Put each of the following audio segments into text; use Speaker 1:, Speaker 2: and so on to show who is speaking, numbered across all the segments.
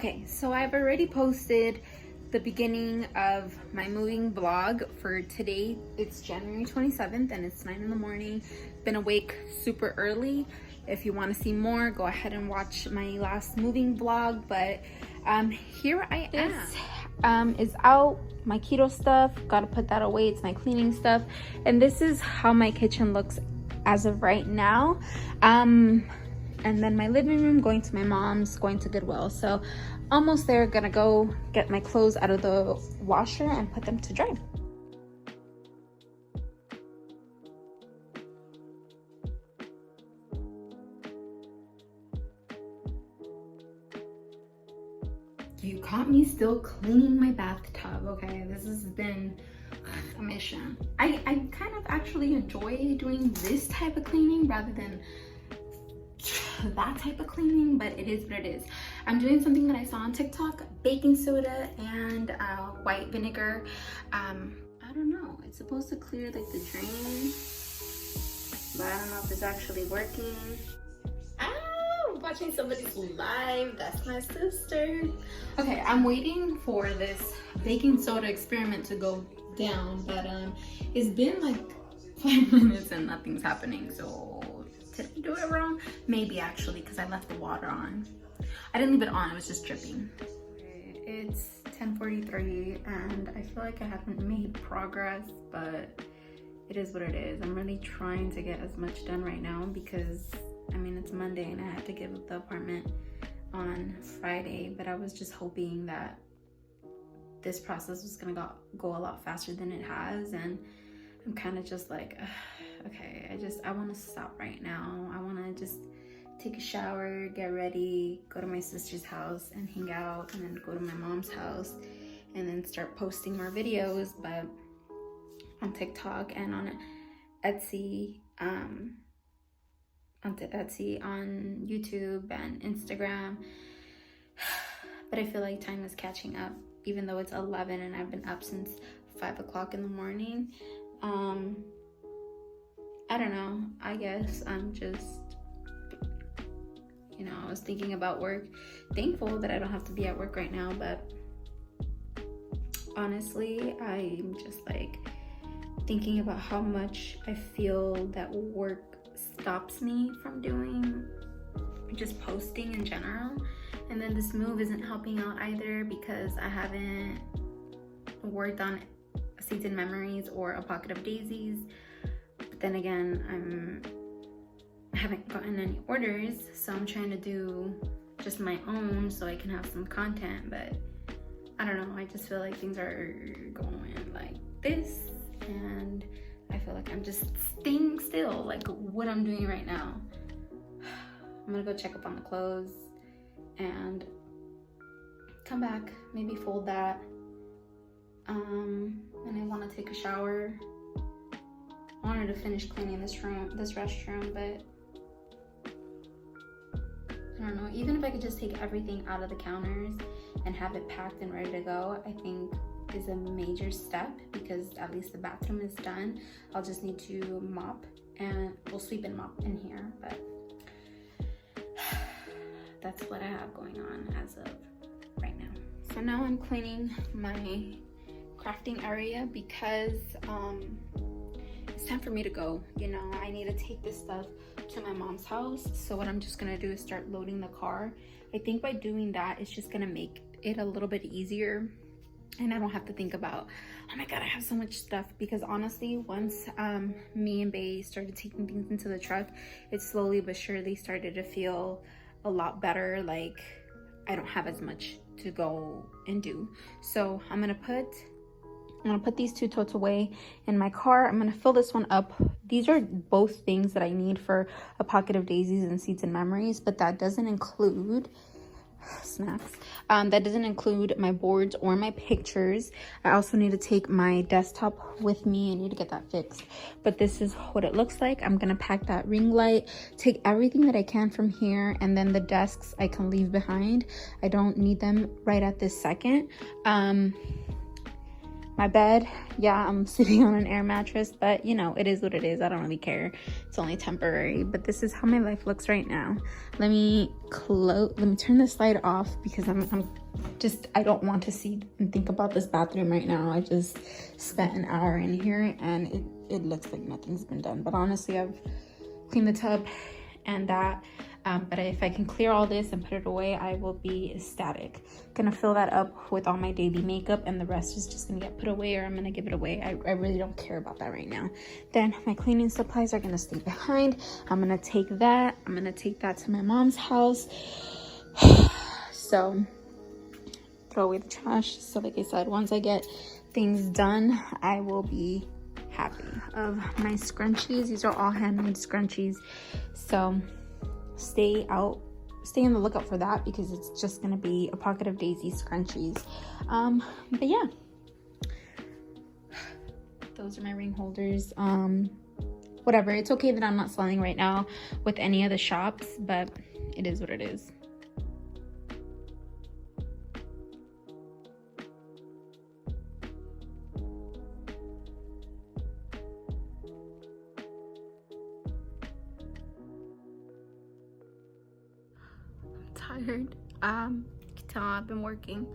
Speaker 1: Okay, so I've already posted the beginning of my moving vlog for today. It's January 27th and it's 9 in the morning. Been awake super early. If you want to see more, go ahead and watch my last moving vlog. But here I am. Is out my keto stuff. Gotta put that away. It's my cleaning stuff. And this is how my kitchen looks as of right now. And then my living room, going to my mom's, going to Goodwill. So almost there, gonna go get my clothes out of the washer and put them to dry. You caught me still cleaning my bathtub, okay? This has been a mission. I kind of actually enjoy doing this type of cleaning rather than that type of cleaning, but it is what it is. I'm doing something that I saw on TikTok: baking soda and white vinegar. I don't know, it's supposed to clear like the drain, but I don't know if it's actually working. Oh, watching somebody's live. That's my sister. Okay, I'm waiting for this baking soda experiment to go down, but it's been like 5 minutes and nothing's happening. So did I do it wrong? Maybe actually, because I left the water on. I didn't leave it on, it was just dripping. It's 10:43 and I feel like I haven't made progress, but it is what it is. I'm really trying to get as much done right now because, I mean, it's Monday and I had to give up the apartment on Friday, but I was just hoping that this process was gonna go a lot faster than it has, and I'm kind of just like, okay, I want to stop right now. I want to just take a shower, get ready, go to my sister's house and hang out, and then go to my mom's house and then start posting more videos, but on TikTok and on Etsy, on YouTube and Instagram. But I feel like time is catching up, even though it's 11 and I've been up since 5 o'clock in the morning. I don't know, I guess I'm just, you know, I was thinking about work. Thankful that I don't have to be at work right now, but honestly, I'm just like thinking about how much I feel that work stops me from doing just posting in general. And then this move isn't helping out either because I haven't worked on Seeds and Memories or A Pocket of Daisies. But then again, I haven't gotten any orders, so I'm trying to do just my own so I can have some content. But I don't know, I just feel like things are going like this and I feel like I'm just staying still, like what I'm doing right now. I'm gonna go check up on the clothes and come back, maybe fold that. And I want to take a shower. I wanted to finish cleaning this restroom, but I don't know, even if I could just take everything out of the counters and have it packed and ready to go, I think is a major step, because at least the bathroom is done. I'll just need to mop, and we'll sweep and mop in here, but that's what I have going on as of right now. So now I'm cleaning my crafting area because it's time for me to go. You know, I need to take this stuff to my mom's house. So what I'm just gonna do is start loading the car. I think by doing that, it's just gonna make it a little bit easier, and I don't have to think about, oh my god, I have so much stuff. Because honestly, once me and Bae started taking things into the truck, it slowly but surely started to feel a lot better, like I don't have as much to go and do. So I'm gonna put these two totes away in my car. I'm gonna fill this one up. These are both things that I need for A Pocket of Daisies and Seeds and Memories, but that doesn't include snacks. That doesn't include my boards or my pictures. I also need to take my desktop with me. I need to get that fixed, but this is what it looks like. I'm gonna pack that ring light, take everything that I can from here, and then the desks I can leave behind. I don't need them right at this second. My bed, yeah, I'm sitting on an air mattress, but you know, it is what it is. I don't really care. It's only temporary, but this is how my life looks right now. Let me turn this light off because I don't want to see and think about this bathroom right now. I just spent an hour in here and it looks like nothing's been done. But honestly, I've cleaned the tub and that. But if I can clear all this and put it away, I will be ecstatic. Gonna fill that up with all my daily makeup, and the rest is just gonna get put away, or I'm gonna give it away. I really don't care about that right now. Then my cleaning supplies are gonna stay behind. I'm gonna take that to my mom's house. So throw away the trash. So like I said, once I get things done, I will be happy. Of my scrunchies, these are all handmade scrunchies. So stay on the lookout for that, because it's just gonna be a pocket of daisy scrunchies. But yeah, those are my ring holders. Whatever, it's okay that I'm not selling right now with any of the shops, but it is what it is. Tired. You can tell I've been working.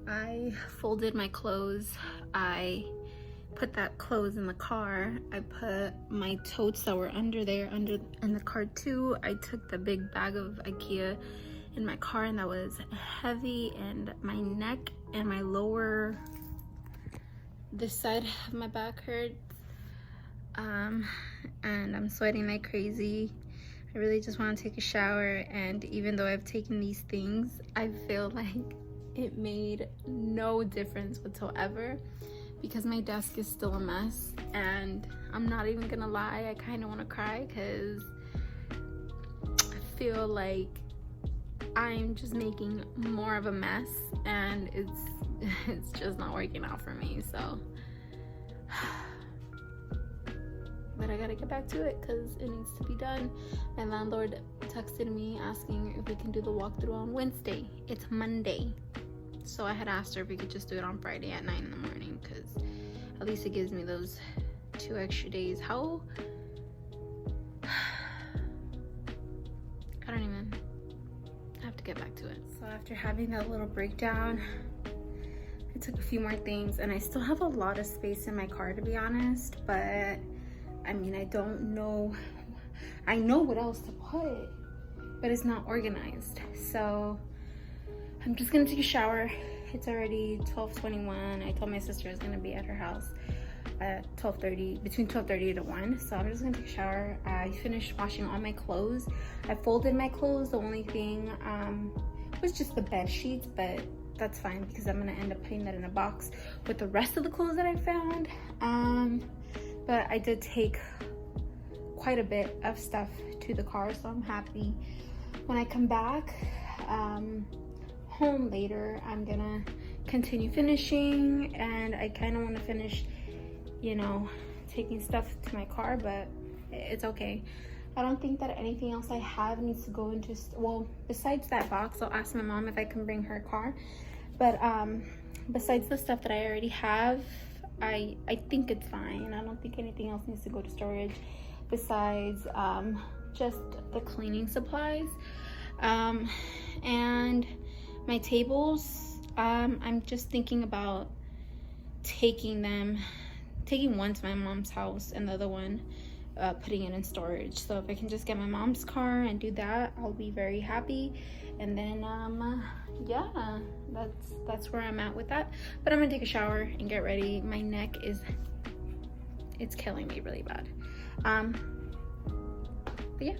Speaker 1: I folded my clothes. I put that clothes in the car. I put my totes that were in the car too. I took the big bag of IKEA in my car, and that was heavy, and my neck and my this side of my back hurts. And I'm sweating like crazy. I really just want to take a shower, and even though I've taken these things, I feel like it made no difference whatsoever, because my desk is still a mess. And I'm not even gonna lie, I kind of want to cry, because I feel like I'm just making more of a mess, and it's just not working out for me. So but I gotta get back to it because it needs to be done. My landlord texted me asking if we can do the walkthrough on Wednesday. It's Monday, so I had asked her if we could just do it on Friday at 9 in the morning, because at least it gives me those 2 extra days. I have to get back to it. So after having that little breakdown, I took a few more things, and I still have a lot of space in my car, to be honest, but I mean, I don't know. I know what else to put, but it's not organized. So I'm just gonna take a shower. It's already 12:21. I told my sister I was gonna be at her house at 12:30, between 12:30 to 1. So I'm just gonna take a shower. I finished washing all my clothes. I folded my clothes. The only thing was just the bed sheets, but that's fine because I'm gonna end up putting that in a box with the rest of the clothes that I found. But I did take quite a bit of stuff to the car, so I'm happy. When I come back home later, I'm gonna continue finishing, and I kind of want to finish, you know, taking stuff to my car, but it's okay. I don't think that anything else I have needs to go into, well, besides that box, I'll ask my mom if I can bring her car. But besides the stuff that I already have, I think it's fine. I don't think anything else needs to go to storage besides just the cleaning supplies. And my tables, I'm just thinking about taking one to my mom's house and the other one putting it in storage. So if I can just get my mom's car and do that, I'll be very happy. And then yeah, that's where I'm at with that. But I'm gonna take a shower and get ready. My neck it's killing me really bad. But yeah.